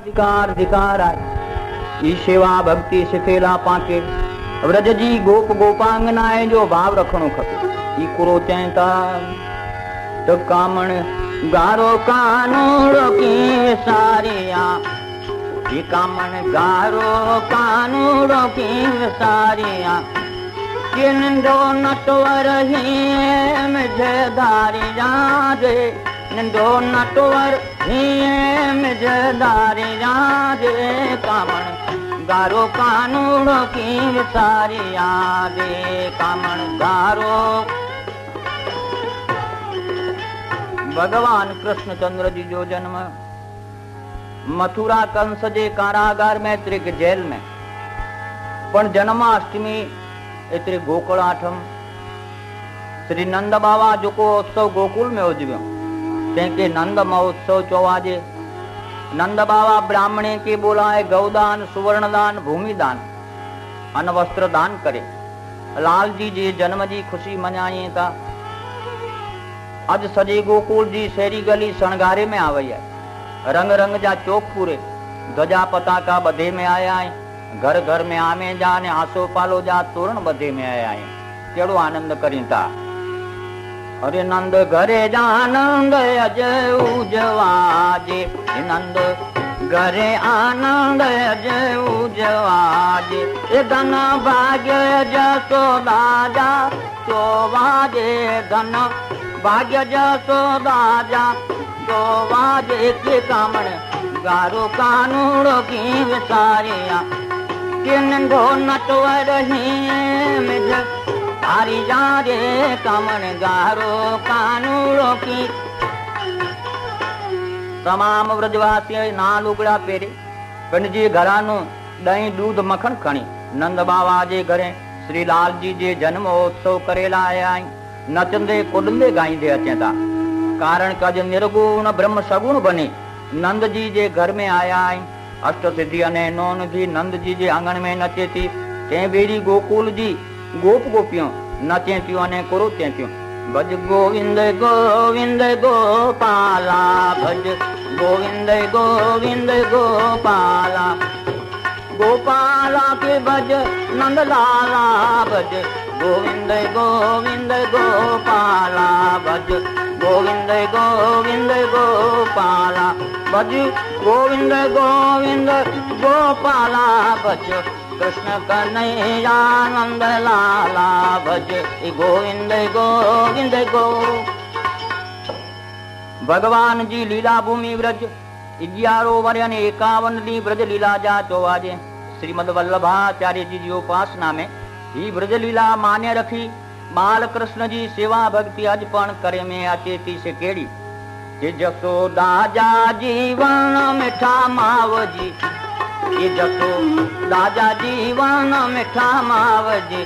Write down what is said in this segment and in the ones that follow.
अधिकार धिकार आहे। ई सेवा भक्ति सिखेला पाके व्रज जी गोप गोपांगनाए जो भाव रखणो खपे। ई कुरो चएं था तो कामण गारो कानूड़ो की विसारिया। ये कामण गारो कानूड़ो की विसारिया। ये नंढो नटवर ही मुझे धारी जादे। नंढो नटवर ही मुझे धारी जादे। कामण गारो कानूड़ो की विसारिया दे। कामण गारो। भगवान कृष्णचंद्र जी जो जन्म मथुरा कंस जे कारागार में त्रिक जेल में, पण जन्माष्टमी एतरे गोकुल आठम श्री नंद बाबा जो को उत्सव गोकुल में उजव्यो तंहिंखे नंद महोत्सव चवाजे। नंद बाबा ब्राह्मणे के बोलाए गौदान सुवर्णदान भूमिदान अन्न वस्त्र दान करे। लाल जी जे जन्म जी खुशी मनाई था। अज सजे गोकुल जी शहरी गली शणगारे में आवई है। रंग रंग जा चौक पूरे ध्वजा पताका बधे में आया है। घर घर में आमे जा ने आसो पालो जा तोरण बधे में आया है। केड़ो आनंद करी था। अरे नंद घरे जा आनंद अज उजवाजे। नंद घरे आनंद अज उजवाजे। ए धन भाग्य जसोदा जा चोवाजे। धन भाग्य जसोदा जा चोवाजे। के कामण गारो कानूड़ो की विसारिया। के नंढो नटवर ही मिझ धारी जा रे। कामण गारो कानूड़ो की। तमाम व्रजवासी ना लुगड़ा पेरे पिंड जे घरानो दही दूध मखण खणी नंद बाबा जे घरे श्री लाल जी जे जन्मोत्सव करेला आया। नचंदे कुॾंदे गाईंदे अचें था। कारण कज निर्गुण ब्रह्म सगुण बने नंद जी जे घर में आया है। अष्ट सिद्धि अने नौ निधि नंद जी जे आंगन में नचे थी। ते बेरी गोकुल जी गोप गोपियों नचे थियूं अने कुरो थियूं। भज गोविंद गोविंद गोपाला। भज गोविंद गोविंद गोपाला। गोपाला के भज नंद लाला। भज गोविंद गोविंद गोपाला। भज गोविंद गोविंद गोपाला। भज गोविंद गोविंद गोपाला। भज कृष्ण कन्हैया नंद लाला। भज गोविंद गोविंद गो। भगवान जी लीला भूमि व्रज 11 वर्ष 51 दी ब्रज लीला जा चोवाजे। श्रीमद वल्लभाचार्य जी की उपासना में ही ब्रज लीला मान्य रखी। बाल कृष्ण जी सेवा भक्ति अज पण करे में अचे थी से केड़ी। जे जसोदा जा जीवन मिठा माव जी। ये जसोदा जा जीवन मिठा माव जी।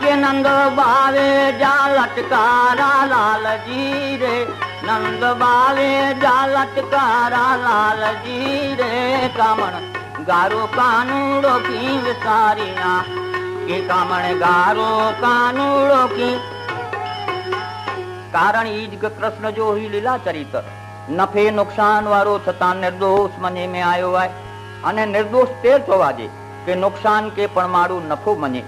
के नंद बावे जा लटकारा लाल जी रे। नंद बावे जा लटकारा लाल जी रे। कामण गारो कानूड़ो की विसारिया। के कामण गारो कानूड़ो की। कारण ईज कृष्ण जो ही लीला चरित्र नफे नुकसान वारो छता निर्दोष मने में आयो है। अने निर्दोष तेर चवाजे के नुकसान के पण मारू नफो मने।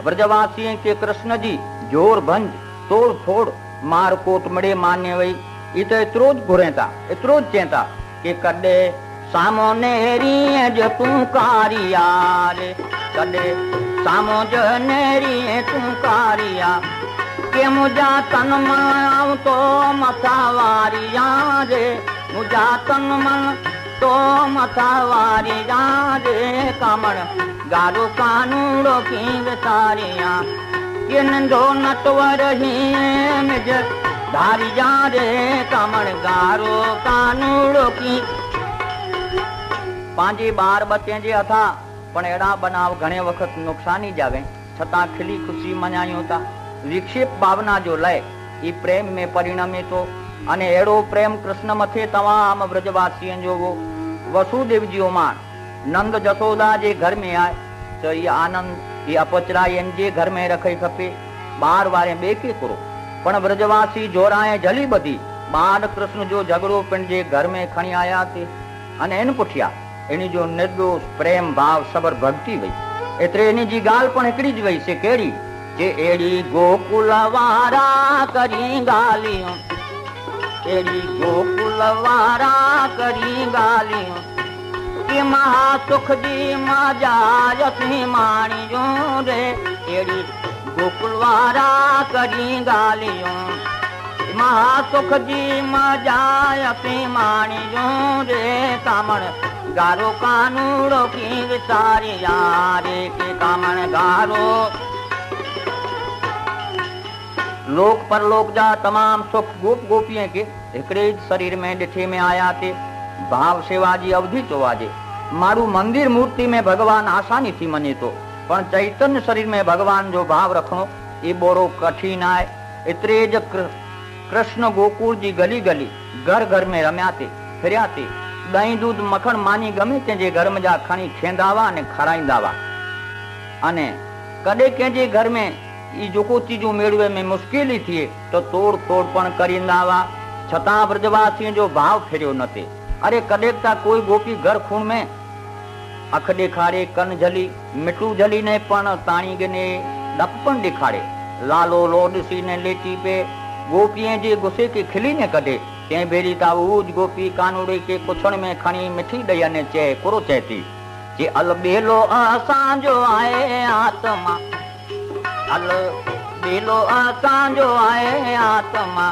व्रजवासी के कृष्ण जी जोर भंज तोड़ फोड़ मार कोट मड़े मान्य वही। इ तो एतरो ज घुरे था एतरो ज चेता के कदे सामो नेरी जो तू कारिया रे। कदे सामो जो नेरी तू कारिया। के मुझा तन मन तो मथावारिया रे। मुझा तन मन तो मथावारिया रे। कामण गारो कानूड़ो की विसारिया। ये नंढो नटवर ही मिझ धारी जा रे। कामण गारो कानूड़ो की। पांजे बार बच्चे जे हथा पण एड़ा बनाव घणे वक्त नुकसानी जावे छता खिली खुशी मनायो था। विक्षेप भावना जो लय ई प्रेम में परिणमे तो। अने एड़ो प्रेम कृष्ण मथे तमाम व्रजवासियों जो वो वसुदेव जी मान नंद जसोदा जे घर में आए तो ये आनंद ये अपचरा जे घर में रखे खपे। बार वारे बेके करो पण व्रजवासी जोराए जली बधी बाल कृष्ण जो झगड़ो पिंड जे घर में खणी आया थे। अने इन पुठिया एनी जो निर्दोष प्रेम भाव सबर भक्ति वही एतरे एनी जी गाल पण एकड़ी ज वही से केड़ी जे एड़ी गोकुल वारा करी गालियों एड़ी गोकुल वारा करी गालियों कि महासुख जी मजायती माणियो रे एड़ी गोकुल वारा करी गालियों महासुख जी मजायती माणियो रे कामण गारो कानूड़ो की विसारिया रे के कामण गारो लोक परलोक जा तमाम सुख गोप गोपियों के एकड़े शरीर में डिठे में आया थे भाव सेवा जी अवधि चोवाजे मारू मंदिर मूर्ति में भगवान आसानी थी मने तो पण चैतन्य शरीर में भगवान जो भाव रखनो ये बोरो कठिन आए इतरे ज कृष्ण गोकुल जी गली गली घर घर में रम्याते फिरयाते दही दूध मखण मानी गमे तेजे घर में जा खणी खेंदावा ने खराईंदावा अने कदे केजे घर में ई जोको चीजों मेळवे में मुश्किल थी तो तोड़ फोड़ पण करींदावा छता ब्रजवासी जो भाव फेरियो नते अरे कदेकता कोई गोपी घर खून में अख देखाड़े कन झली मिटू झली ने पण ताणी गने डपपन दिखाड़े लालो लोडसी ने लेटी पे गोपिये जे गुस्से के खिली ने कदे ते बेरी ताऊज गोपी कानूड़े के कुछण में खणी मिठी दया ने चे कुरो चेती जे अलबेलो असांजो आए आत्मा अलबेलो असांजो आए आत्मा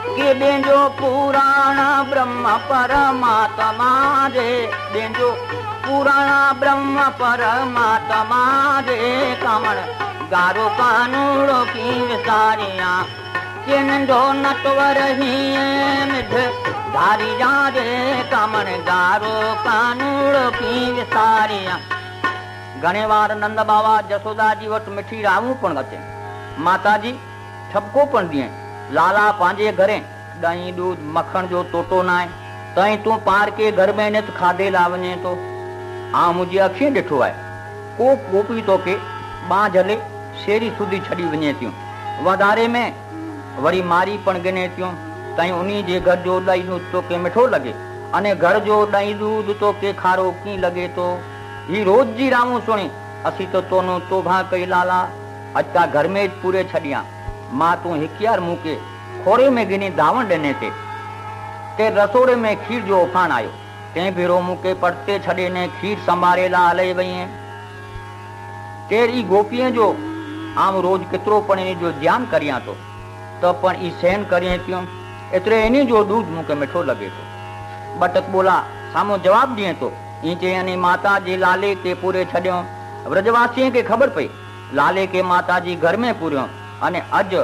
के देंजो पुराण ब्रह्म परमात्मा रे देंजो पुराण ब्रह्म परमात्मा रे कामण गारो कानूड़ो की विसारिया नंढो नटवर ही मिठ धारी जा रे कामण गारो कानूड़ो की विसारिया घणे वार नंद बाबा जसोदा जी वट मिठी रावू पण अचे माता जी ठपको पण दिए लाला पांजे घरे दही दूध मखण जो तोतो ना तई तू पार के घर में ने खाधे लावने तो आ मुझे अखियां डिठो है को गोपी तो के बां झले शेरी सुधी छड़ी वने थियूं वधारे में वरी मारी पण गिने थियूं तई उनी जे घर जो दही दूध तो के मिठो लगे अने घर जो दही दूध तो के खारो की लगे तो ही रोज जी रामू सुनी असी तो तोनो तोभा कई लाला अच्चा घर में पूरे छड़िया मां तू हिकियार मुंह के खोरे में गिनी दावण देने ते रसोड़े में खीर जो उफान आयो ते भेरो मुंह के पड़ते छड़े ने खीर संभारे ला हले वई है तेरी गोपियां जो आम रोज कितरो पण जो ध्यान करिया तो पण ई सहन करिए क्यों एतरे एनी जो दूध मुंह के मिठो लगे तो बटक बोला सामो जवाब दिए तो इंचे यानी माता जी लाले के पूरे छड़ियो ब्रजवासी के खबर पई लाले के माता जी घर में पूरियो अने अज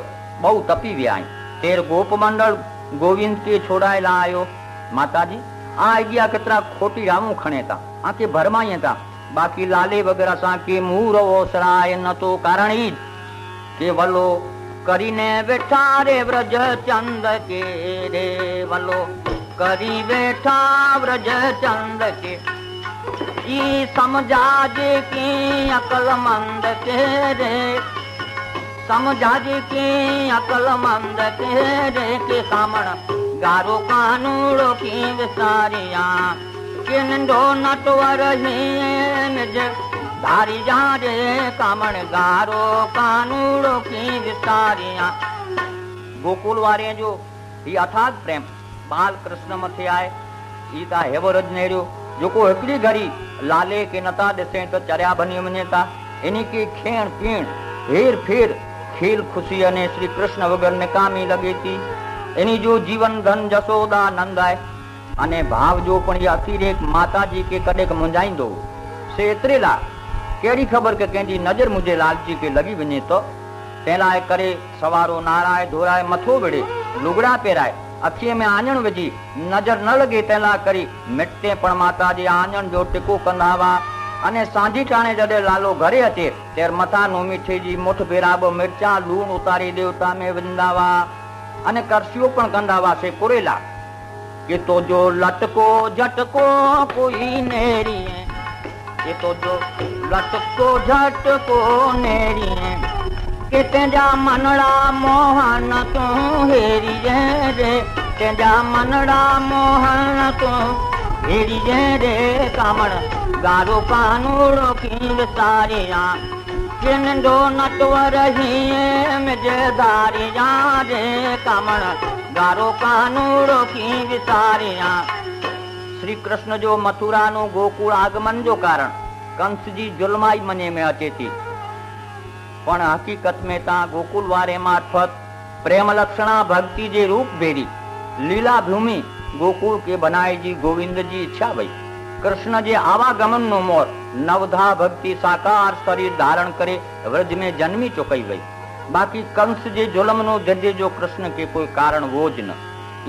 बहु तपी व्या तेर गोप मंडल गोविंद के छोड़ाए ला आयो माता जी आ गया कितरा खोटी रामू खणे था आके भरमाए था बाकी लाले वगैरह सा के मूर ओसराय न तो कारण ही के वलो करीने बैठा रे ब्रज चंद के रे वलो करी बैठा ब्रज चंद के ई समझा जे की अकल मंद के रे समझा जे की अकल मंद के रे के कामण गारो कानूड़ो की विसारिया के नंढो नटवर ही निज धारी जा रे कामण गारो कानूड़ो की विसारिया गोकुल वारे जो ही अथाग प्रेम बाल कृष्ण मथे आए ई ता हेवरज नेरियो जो को हिकड़ी घड़ी लाले के नता दिसे तो चरिया बनी वने ता इनी की खेण पीण हेर फेर खेल खुशी अने श्री कृष्ण वगर निकामी लगे थी इनी जो जीवन धन जसोदा नंद आए अने भाव जो पण या अतिरेक माता जी के कदेक मुंजाइंदो से एतरेला केड़ी खबर के केंजी नजर मुझे लालची के लगी वने तो तेलाए करे सवारो नाराय धोराए मथो विड़े लुगड़ा पेराए अखीअ में आंजण विझी नजर न लगे तेला करी मिटते पण माता जी आंजण जो टिको कंदा हुआ अने सांझी टाणे जडे लालो घरे अचे तेर मथा नो मीठे जी मुठ भेराब मिर्चा लूण उतारी देवता में विंदा हुआ अने करसियो पण कंदा हुआ से कुरेला के तो जो लटको झटको कोई नेरी ये तो जो लटको झटको नेरी के तेजा मनड़ा मोहन तू हेरी रे तेजा मनड़ा मोहन तू भेरी जे रे कामण गारो कानूड़ो की विसारिया के नंढो नटवर हीए मिजदारिया रे कामण गारो कानूड़ो की विसारिया। श्री कृष्ण जो मथुरा नो गोकुल आगमन जो कारण कंस जी जुल्माई मने में अचे थी, पण हकीकत में ता गोकुल वारे मार्फत प्रेम लक्षणा भक्ति जे रूप भेरी लीला भूमि गोकुल के बनाए जी गोविंद जी इच्छा भई कृष्ण जे आवागमन नो मोर नवधा भक्ति साकार शरीर धारण करे व्रज में जन्मी चुकई वई। बाकी कंस जे जुलम नो जजे जो कृष्ण के कोई कारण वो ज न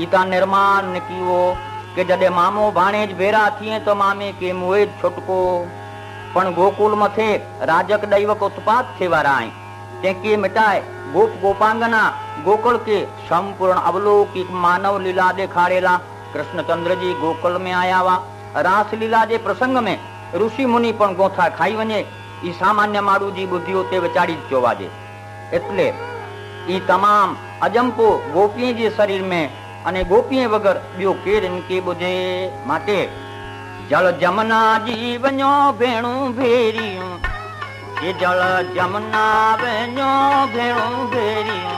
ईता निर्माण निकियो के जडे मामो भाणेज भेरा थिए तो मामे के मुए छुटको पण गोकुल मथे राजक दैवक उत्पात थे वारा आई तेके मिटाए गोप गोपांगना गोकुल के संपूर्ण अवलौकिक मानव लीला देखाड़ेला कृष्णचंद्र जी गोकुल में आया वा। रास लीला जे प्रसंग में ऋषि मुनि पण गोथा खाई वने ई सामान्य मारू जी बुद्धिओ ते विचारी जोवाजे एटले ई तमाम अजंपो गोपी जे शरीर में अने गोपी वगर बियो केर इनके बुझे माटे जल जमुना जी वञो भेणू भेरियूं ये जल जमुना वञो भेणू भेरियूं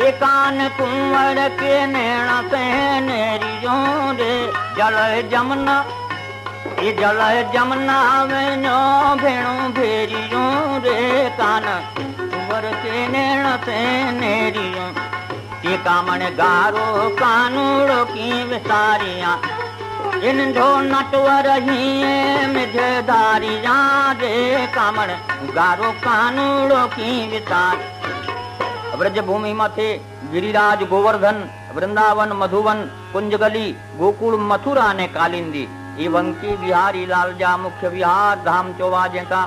एकान कुंवर के नैण से नेरियो रे जल जमुना ये जल जमुना वञो भेणू भेरियूं रे कान कुंवर के नैण से नेरियो ये कामण गारो कानूड़ो की विसारिया इनजो नटवर हीए मिजदारिया रे कामण गारो कानूड़ो की विसार। व्रज भूमि मथे गिरिराज गोवर्धन वृंदावन मधुवन कुंजगली गोकुल मथुरा ने कालिंदी एवं की बिहारी लालजा मुख्य विहार धाम चौवा जेका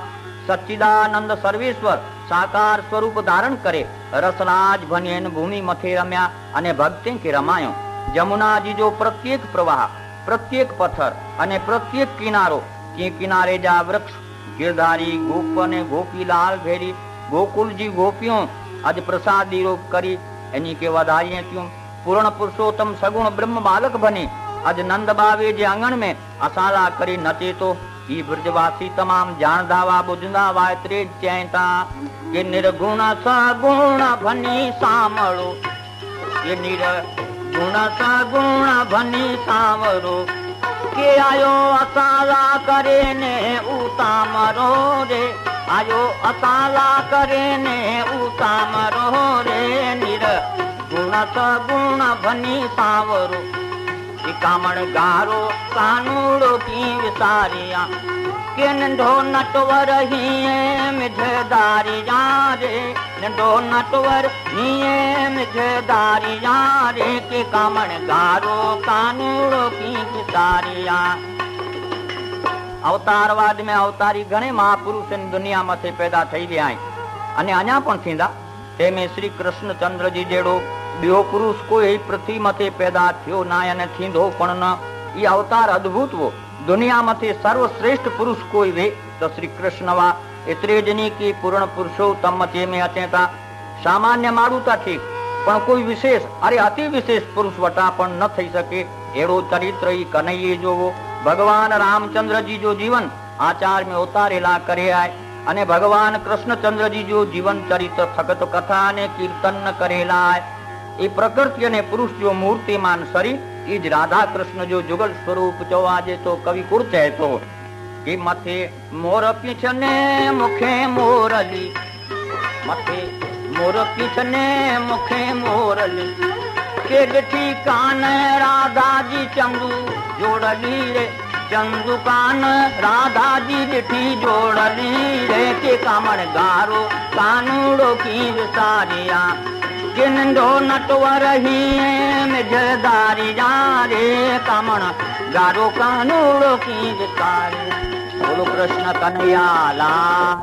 सच्चिदानंद सर्वेश्वर साकार स्वरूप धारण करे रसराज भनियन भूमि मथे रम्या अने भक्ति के रमायो। जमुना जी जो प्रत्येक प्रवाह प्रत्येक पत्थर अने प्रत्येक किनारो के किनारे जा वृक्ष गिरधारी गोप ने गोपीलाल भेरी गोकुल जी गोपियों अज प्रसादी रूप करी एनी के वधाइए क्यों पूर्ण पुरुषोत्तम सगुण ब्रह्म बालक बने अज नंद बावे जे आंगण में असाला करी नचे तो ई ब्रजवासी तमाम जान दावा बुझंदा वायत्रे चैता के निर्गुण सगुण भनी सामरो ये निर्गुण सगुण भनी सामरो के आयो असाला करे ने उतामरो रे आयो असाला करे ने उतामरो रे निर्गुण सगुण भनी सावरो कामण गारो कानूड़ो की विसारिया के नंढो नटवर हीए मिजदारिया रे नंढो नटवर हीए मिजदारिया रे के कामण गारो कानूड़ो की विसारिया। अवतारवाद में अवतारी घणे महापुरुष दुनिया मथे पैदा थई विया अने अञा पण थींदा तेमें श्री कृष्णचंद्र जी जेड़ो बियो पुरुष कोई पृथ्वी मथे पैदा थियो ना अने थींदो पण न ई अवतार अद्भुत वो दुनिया मथे सर्वश्रेष्ठ पुरुष कोई वे तो श्री कृष्ण वा एतरे जनी की पूर्ण पुरुषोत्तम मथे में अचे था सामान्य मारू था ठीक पण कोई विशेष अरे अति विशेष पुरुष वटा पण न थई सके एड़ो चरित्र ई कन्हैये जो वो भगवान रामचंद्र जी जो जीवन आचार में उतारेला करे आए अने भगवान कृष्णचंद्र जी जो जीवन चरित्र भगत कथा ने कीर्तन करेला आए ये प्रकृति ने पुरुष जो मूर्तिमान शरीर इज राधा कृष्ण जो जुगल स्वरूप चौवाजे तो कवि कुर्च है तो कि मथे मोर पीछने मुखे मोरली मथे मोर पीछने मुखे मोरली के गठी कान राधा जी चंदू जोड़ली रे चंदू कान राधा जी दिठी जोड़ली रे के कामण गारो कानूड़ो की विसारिया के नंढो नटवर हीए मिजदारिया रे कामण गारो कानूड़ो की विसारिया। बोलो कृष्ण कन्हैया लाल।